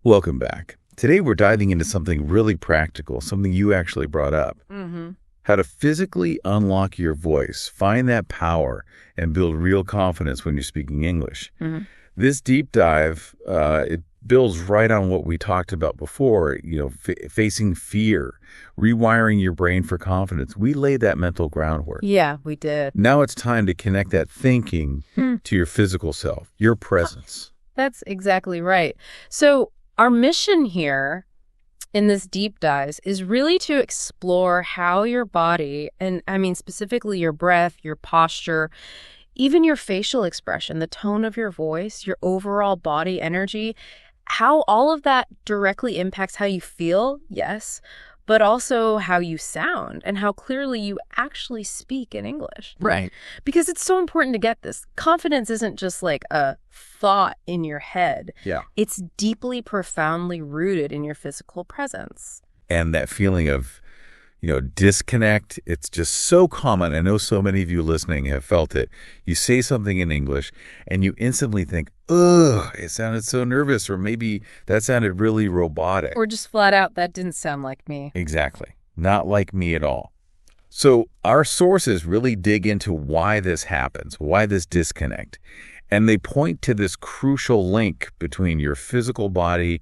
Welcome back. Today we're diving into something really practical, something you actually brought up. How to physically unlock your voice, find that power, and build real confidence when you're speaking English. This deep dive, it builds right on what we talked about before, facing fear, rewiring your brain for confidence. We laid that mental groundwork. Yeah, we did. Now it's time to connect that thinking to your physical self, your presence. That's exactly right. So our mission here in this deep dive is really to explore how your body, and I mean specifically your breath, your posture, even your facial expression, the tone of your voice, your overall body energy, how all of that directly impacts how you feel, yes, but also how you sound and how clearly you actually speak in English. Right. Because it's so important to get this. Confidence isn't just like a thought in your head. Yeah. It's deeply, profoundly rooted in your physical presence. And that feeling of, disconnect, it's just so common. I know so many of you listening have felt it. You say something in English and you instantly think, ugh, it sounded so nervous, or maybe that sounded really robotic. Or just flat out, that didn't sound like me. Exactly. Not like me at all. So our sources really dig into why this happens, why this disconnect. And they point to this crucial link between your physical body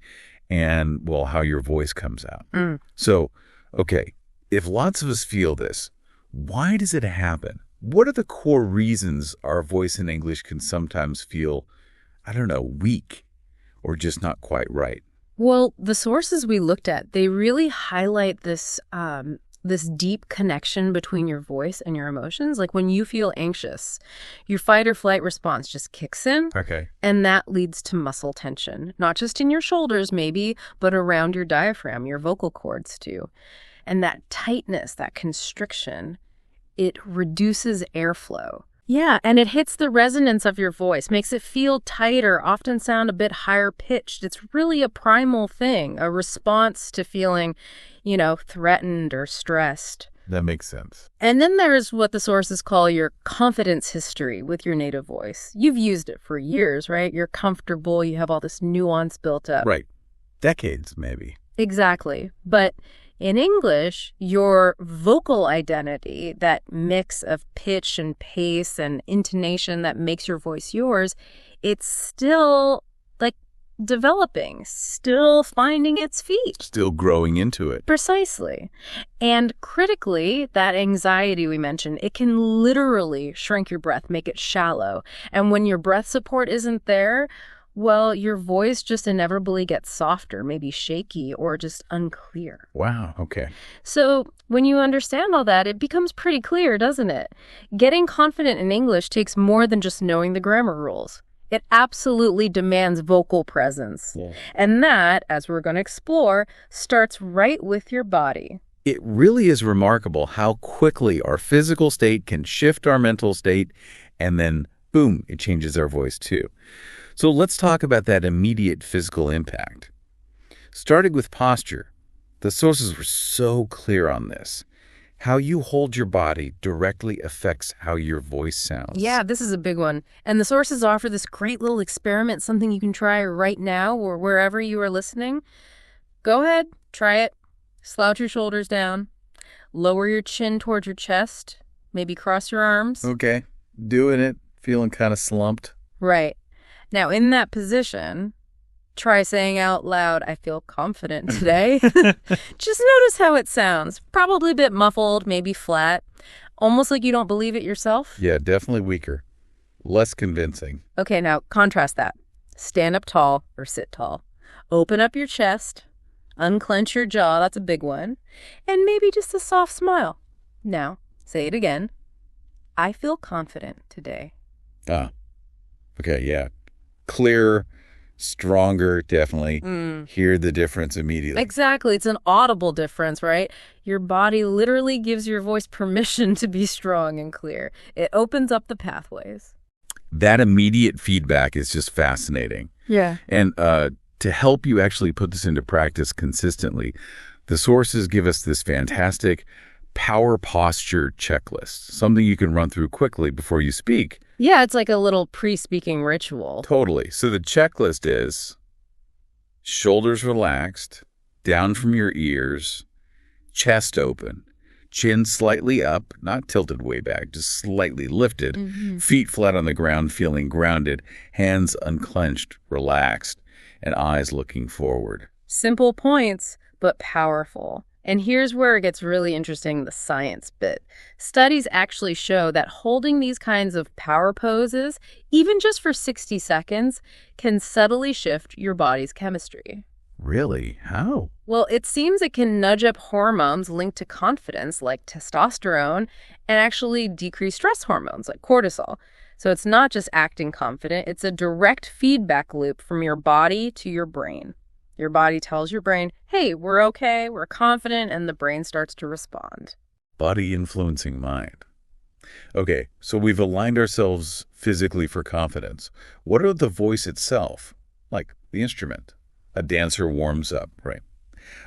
and, well, how your voice comes out. So, okay, if lots of us feel this, why does it happen? What are the core reasons our voice in English can sometimes feel, weak or just not quite right? Well, the sources we looked at, they really highlight this this deep connection between your voice and your emotions. Like when you feel anxious, your fight or flight response just kicks in. Okay. And that leads to muscle tension, not just in your shoulders maybe, but around your diaphragm, your vocal cords too. And that tightness, that constriction, it reduces airflow. Yeah, and it hits the resonance of your voice, makes it feel tighter, often sound a bit higher pitched. It's really a primal thing, a response to feeling, threatened or stressed. That makes sense. And then there's what the sources call your confidence history with your native voice. You've used it for years, right? You're comfortable, you have all this nuance built up. Right. Decades, maybe. Exactly. But in English, your vocal identity, that mix of pitch and pace and intonation that makes your voice yours, it's still developing, still finding its feet. Still growing into it. Precisely. And critically, that anxiety we mentioned, it can literally shrink your breath, make it shallow. And when your breath support isn't there, well, your voice just inevitably gets softer, maybe shaky, or just unclear. Wow, okay. So when you understand all that, it becomes pretty clear, doesn't it? Getting confident in English takes more than just knowing the grammar rules. It absolutely demands vocal presence. Yeah. And that, as we're going to explore, starts right with your body. It really is remarkable how quickly our physical state can shift our mental state, and then, boom, it changes our voice too. So let's talk about that immediate physical impact. Starting with posture, the sources were so clear on this. How you hold your body directly affects how your voice sounds. Yeah, this is a big one. And the sources offer this great little experiment, something you can try right now or wherever you are listening. Go ahead, try it. Slouch your shoulders down. Lower your chin towards your chest. Maybe cross your arms. Okay, doing it. Feeling kind of slumped. Right. Now, in that position, try saying out loud, I feel confident today. Just notice how it sounds. Probably a bit muffled, maybe flat. Almost like you don't believe it yourself. Yeah, definitely weaker. Less convincing. Okay, now contrast that. Stand up tall or sit tall. Open up your chest. Unclench your jaw. That's a big one. And maybe just a soft smile. Now, say it again. I feel confident today. Ah, okay, yeah. Clearer, stronger, definitely. Hear the difference immediately. Exactly. It's an audible difference, right? Your body literally gives your voice permission to be strong and clear. It opens up the pathways. That immediate feedback is just fascinating. Yeah. And to help you actually put this into practice consistently, the sources give us this fantastic power posture checklist, something you can run through quickly before you speak. Yeah, it's like a little pre-speaking ritual. Totally. So the checklist is Shoulders relaxed, down from your ears, chest open, chin slightly up, not tilted way back, just slightly lifted, feet flat on the ground, feeling grounded, hands unclenched, relaxed, and eyes looking forward. Simple points, but powerful. And here's where it gets really interesting, the science bit. Studies actually show that holding these kinds of power poses, even just for 60 seconds, can subtly shift your body's chemistry. Really? How? Well, it seems it can nudge up hormones linked to confidence, like testosterone, and actually decrease stress hormones, like cortisol. So it's not just acting confident, it's a direct feedback loop from your body to your brain. Your body tells your brain, hey, we're okay, we're confident, and the brain starts to respond. Body influencing mind. Okay, so we've aligned ourselves physically for confidence. What are the voice itself? Like the instrument. A dancer warms up, right?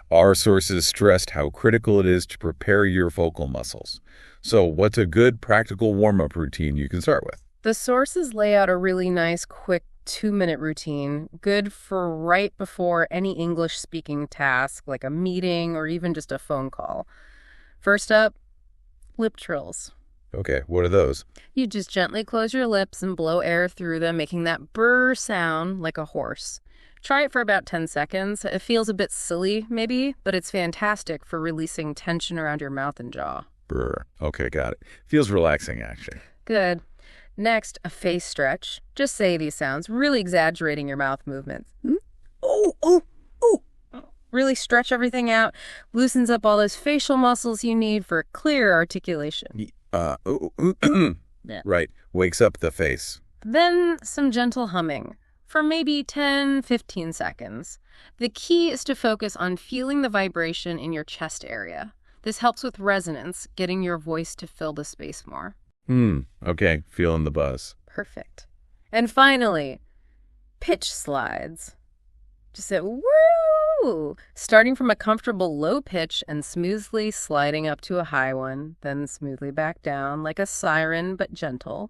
Our sources stressed how critical it is to prepare your vocal muscles. So what's a good practical warm-up routine you can start with? The sources lay out a really nice, quick 2-minute routine, good for right before any English-speaking task, like a meeting or even just a phone call. First up, lip trills. Okay, what are those? You just gently close your lips and blow air through them, making that brr sound like a horse. Try it for about 10 seconds. It feels a bit silly, maybe, but it's fantastic for releasing tension around your mouth and jaw. Brr. Okay, got it. Feels relaxing, actually. Good. Next, a face stretch. Just say these sounds, really exaggerating your mouth movements. Oh, oh, oh. Really stretch everything out, loosens up all those facial muscles you need for clear articulation. Yeah. Right. Wakes up the face. Then some gentle humming for maybe 10-15 seconds. The key is to focus on feeling the vibration in your chest area. This helps with resonance, getting your voice to fill the space more. Okay. Feeling the buzz. Perfect. And finally, pitch slides. Just say, woo! Starting from a comfortable low pitch and smoothly sliding up to a high one, then smoothly back down like a siren, but gentle.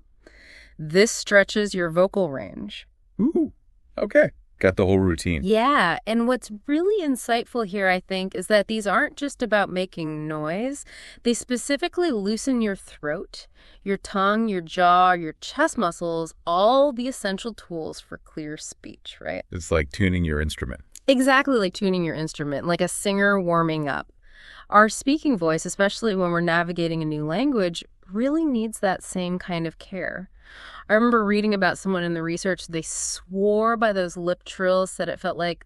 This stretches your vocal range. Ooh, okay. Got the whole routine. Yeah, and what's really insightful here, I think, is that these aren't just about making noise. They specifically loosen your throat, your tongue, your jaw, your chest muscles, all the essential tools for clear speech, right? It's like tuning your instrument. Exactly like tuning your instrument, like a singer warming up. Our speaking voice, especially when we're navigating a new language, really needs that same kind of care. I remember reading about someone in the research, they swore by those lip trills, said it felt like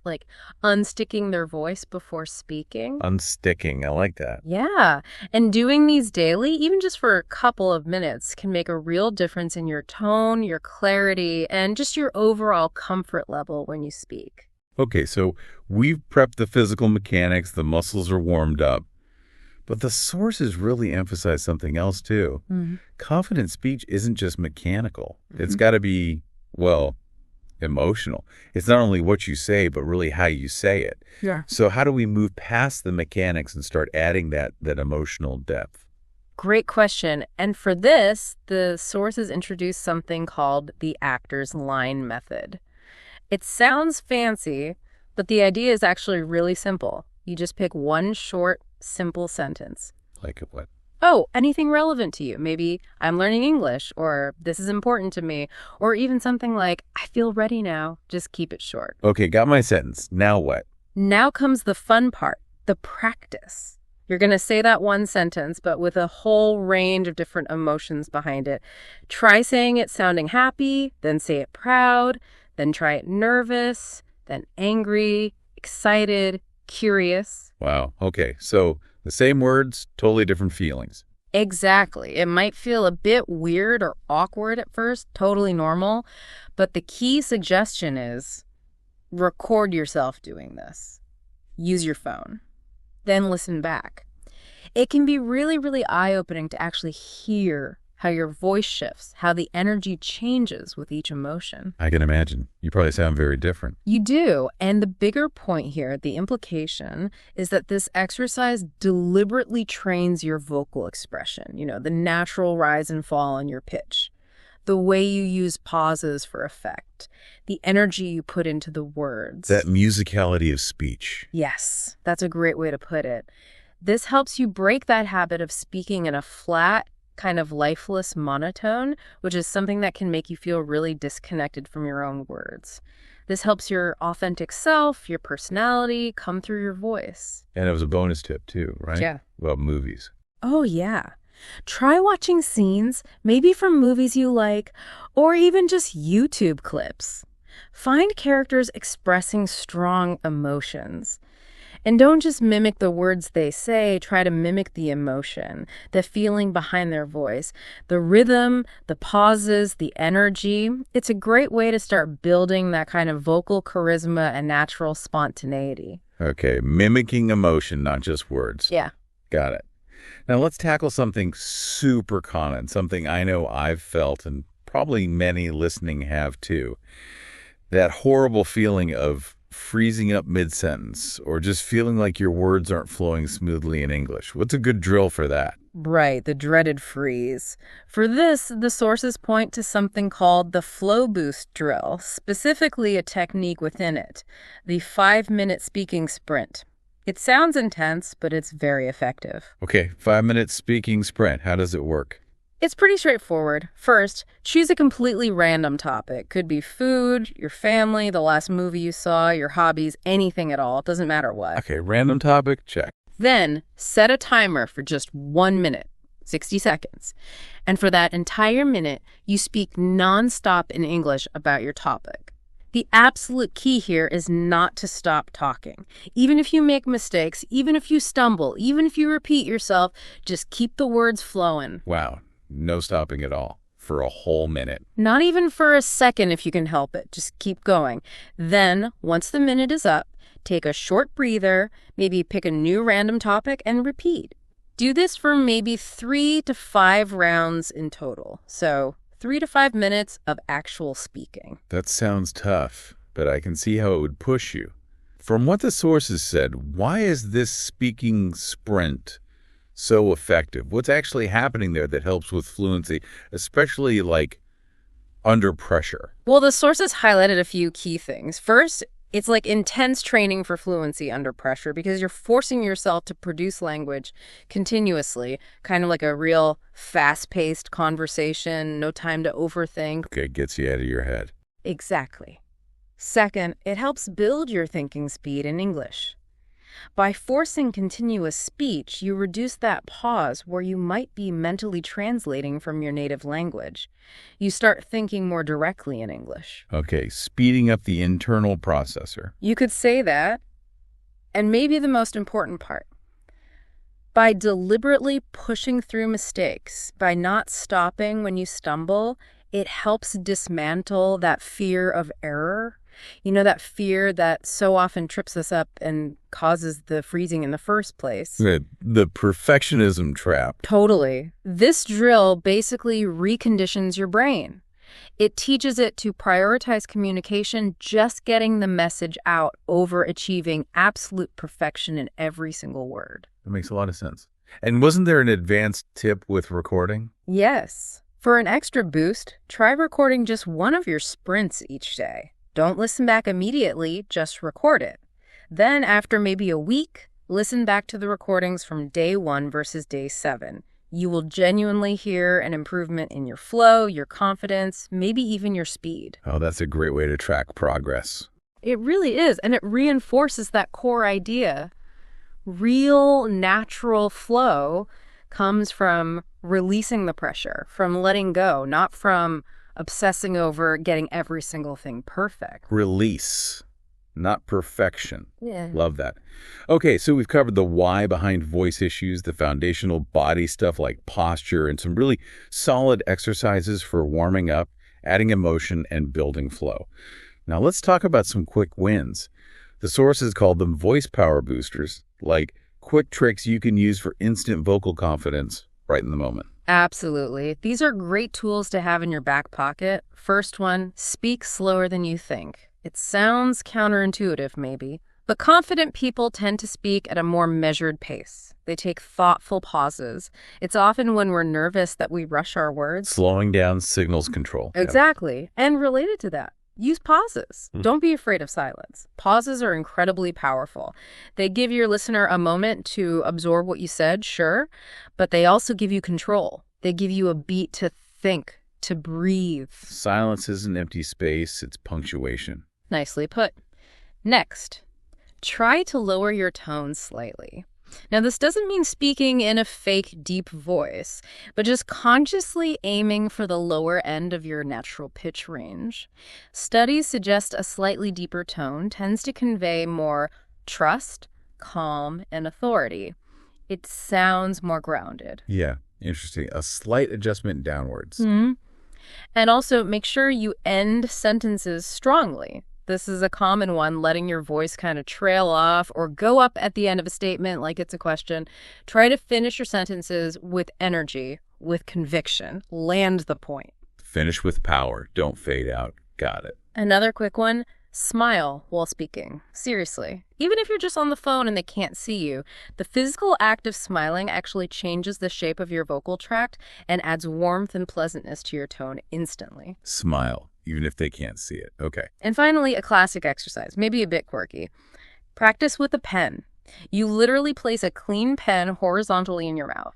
unsticking their voice before speaking. Unsticking, I like that. Yeah, and doing these daily, even just for a couple of minutes, can make a real difference in your tone, your clarity, and just your overall comfort level when you speak. Okay, so we've prepped the physical mechanics, the muscles are warmed up. But the sources really emphasize something else, too. Confident speech isn't just mechanical. It's got to be, well, emotional. It's not only what you say, but really how you say it. Yeah. So how do we move past the mechanics and start adding that emotional depth? Great question. And for this, the sources introduced something called the actor's line method. It sounds fancy, but the idea is actually really simple. You just pick one short, simple sentence. Like what? Oh, anything relevant to you. Maybe I'm learning English, or this is important to me, or even something like, I feel ready now. Just keep it short. Okay, got my sentence. Now what? Now comes the fun part, the practice. You're going to say that one sentence, but with a whole range of different emotions behind it. Try saying it sounding happy, then say it proud, then try it nervous, then angry, excited, curious. Wow. Okay. So the same words, totally different feelings. Exactly. It might feel a bit weird or awkward at first, totally normal. But the key suggestion is record yourself doing this. Use your phone. Then listen back. It can be really, really eye-opening to actually hear how your voice shifts, how the energy changes with each emotion. I can imagine. You probably sound very different. You do. And the bigger point here, the implication, is that this exercise deliberately trains your vocal expression, the natural rise and fall in your pitch, the way you use pauses for effect, accent, the energy you put into the words. That musicality of speech. Yes, that's a great way to put it. This helps you break that habit of speaking in a flat, kind of lifeless monotone, which is something that can make you feel really disconnected from your own words. This helps your authentic self, your personality, come through your voice. And it was a bonus tip, too, right? Yeah. About movies. Oh, yeah. Try watching scenes, maybe from movies you like, or even just YouTube clips. Find characters expressing strong emotions. And don't just mimic the words they say, try to mimic the emotion, the feeling behind their voice, the rhythm, the pauses, the energy. It's a great way to start building that kind of vocal charisma and natural spontaneity. Okay, mimicking emotion, not just words. Yeah. Got it. Now let's tackle something super common, something I know I've felt and probably many listening have too. That horrible feeling of freezing up mid-sentence or just feeling like your words aren't flowing smoothly in English. What's a good drill for that? Right, the dreaded freeze. For this, the sources point to something called the flow boost drill, specifically a technique within it, the 5-minute speaking sprint. It sounds intense, but it's very effective. Okay, 5-minute speaking sprint. How does it work? It's pretty straightforward. First, choose a completely random topic. Could be food, your family, the last movie you saw, your hobbies, anything at all. It doesn't matter what. Okay, random topic, check. Then, set a timer for just 1 minute, 60 seconds. And for that entire minute, you speak nonstop in English about your topic. The absolute key here is not to stop talking. Even if you make mistakes, even if you stumble, even if you repeat yourself, just keep the words flowing. Wow, no stopping at all for a whole minute. Not even for a second if you can help it. Just keep going. Then, once the minute is up, take a short breather, maybe pick a new random topic and repeat. Do this for maybe 3 to 5 rounds in total. So 3 to 5 minutes of actual speaking. That sounds tough, but I can see how it would push you. From what the sources said, why is this speaking sprint so effective? What's actually happening there that helps with fluency, especially like under pressure? Well, the sources highlighted a few key things. First, it's like intense training for fluency under pressure because you're forcing yourself to produce language continuously, kind of like a real fast-paced conversation, no time to overthink. Okay, gets you out of your head. Exactly. Second, it helps build your thinking speed in English. By forcing continuous speech, you reduce that pause where you might be mentally translating from your native language. You start thinking more directly in English. Okay, speeding up the internal processor. You could say that. And maybe the most important part. By deliberately pushing through mistakes, by not stopping when you stumble, it helps dismantle that fear of error. You know, that fear that so often trips us up and causes the freezing in the first place. The perfectionism trap. Totally. This drill basically reconditions your brain. It teaches it to prioritize communication, just getting the message out over achieving absolute perfection in every single word. That makes a lot of sense. And wasn't there an advanced tip with recording? Yes. For an extra boost, try recording just one of your sprints each day. Don't listen back immediately, just record it. Then, after maybe a week, listen back to the recordings from day 1 versus day 7. You will genuinely hear an improvement in your flow, your confidence, maybe even your speed. Oh, that's a great way to track progress. It really is, and it reinforces that core idea. Real, natural flow comes from releasing the pressure, from letting go, not from obsessing over getting every single thing perfect. Release, not perfection. Yeah. Love that. Okay, so we've covered the why behind voice issues, the foundational body stuff like posture, and some really solid exercises for warming up, adding emotion, and building flow. Now let's talk about some quick wins. The sources called them voice power boosters, like quick tricks you can use for instant vocal confidence right in the moment. Absolutely. These are great tools to have in your back pocket. First one, speak slower than you think. It sounds counterintuitive, maybe, but confident people tend to speak at a more measured pace. They take thoughtful pauses. It's often when we're nervous that we rush our words. Slowing down signals control. Exactly. And related to that, Use pauses. Don't be afraid of silence. Pauses are incredibly powerful. They give your listener a moment to absorb what you said, sure, but they also give you control. They give you a beat to think, to breathe. Silence isn't empty space, it's punctuation. Nicely put. Next, try to lower your tone slightly. Now, this doesn't mean speaking in a fake, deep voice, but just consciously aiming for the lower end of your natural pitch range. Studies suggest a slightly deeper tone tends to convey more trust, calm, and authority. It sounds more grounded. Yeah, interesting. A slight adjustment downwards. And also, make sure you end sentences strongly. This is a common one, letting your voice kind of trail off or go up at the end of a statement like it's a question. Try to finish your sentences with energy, with conviction. Land the point. Finish with power. Don't fade out. Got it. Another quick one, smile while speaking. Seriously. Even if you're just on the phone and they can't see you, the physical act of smiling actually changes the shape of your vocal tract and adds warmth and pleasantness to your tone instantly. Smile, even if they can't see it. Okay. And finally, a classic exercise, maybe a bit quirky. Practice with a pen. You literally place a clean pen horizontally in your mouth.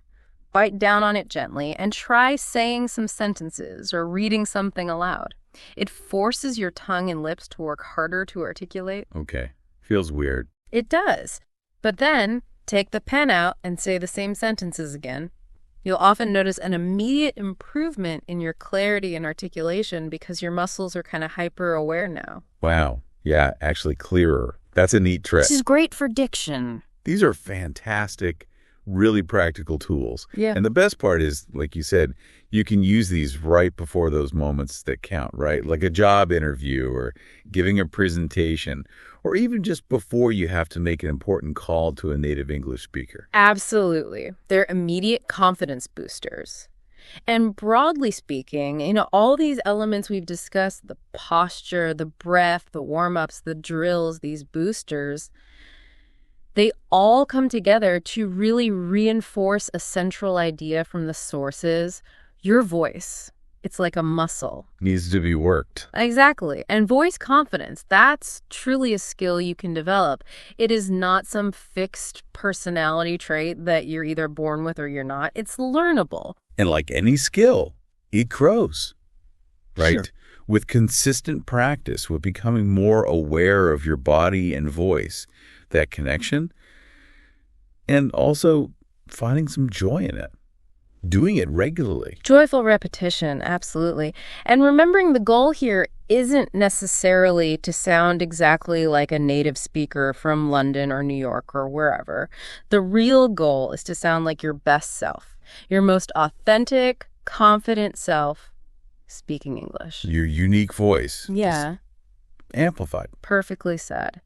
Bite down on it gently and try saying some sentences or reading something aloud. It forces your tongue and lips to work harder to articulate. Okay. Feels weird. It does. But then take the pen out and say the same sentences again. You'll often notice an immediate improvement in your clarity and articulation because your muscles are kind of hyper-aware now. Wow. Yeah, actually clearer. That's a neat trick. This is great for diction. These are fantastic, really practical tools. Yeah. And the best part is, like you said, you can use these right before those moments that count, right? Like a job interview or giving a presentation, or even just before you have to make an important call to a native English speaker. Absolutely. They're immediate confidence boosters. And broadly speaking, all these elements we've discussed, the posture, the breath, the warm-ups, the drills, these boosters, they all come together to really reinforce a central idea from the sources. Your voice, it's like a muscle. Needs to be worked. Exactly. And voice confidence, that's truly a skill you can develop. It is not some fixed personality trait that you're either born with or you're not. It's learnable. And like any skill, it grows, right? Sure. With consistent practice, with becoming more aware of your body and voice, that connection, and also finding some joy in it. Doing it regularly. Joyful repetition, absolutely. And remembering the goal here isn't necessarily to sound exactly like a native speaker from London or New York or wherever. The real goal is to sound like your best self, your most authentic, confident self speaking English. Your unique voice. Yeah. Amplified. Perfectly said.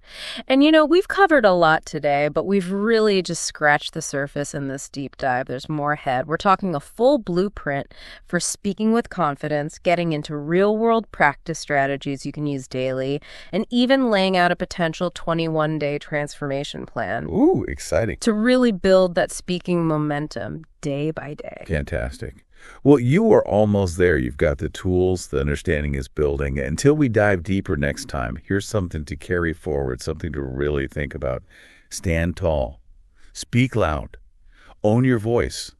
And we've covered a lot today, but we've really just scratched the surface in this deep dive. There's more ahead. We're talking a full blueprint for speaking with confidence, getting into real-world practice strategies you can use daily, and even laying out a potential 21-day transformation plan. Ooh, exciting. To really build that speaking momentum day by day. Fantastic. Well, you are almost there. You've got the tools, the understanding is building. Until we dive deeper next time, here's something to carry forward, something to really think about. Stand tall. Speak loud. Own your voice.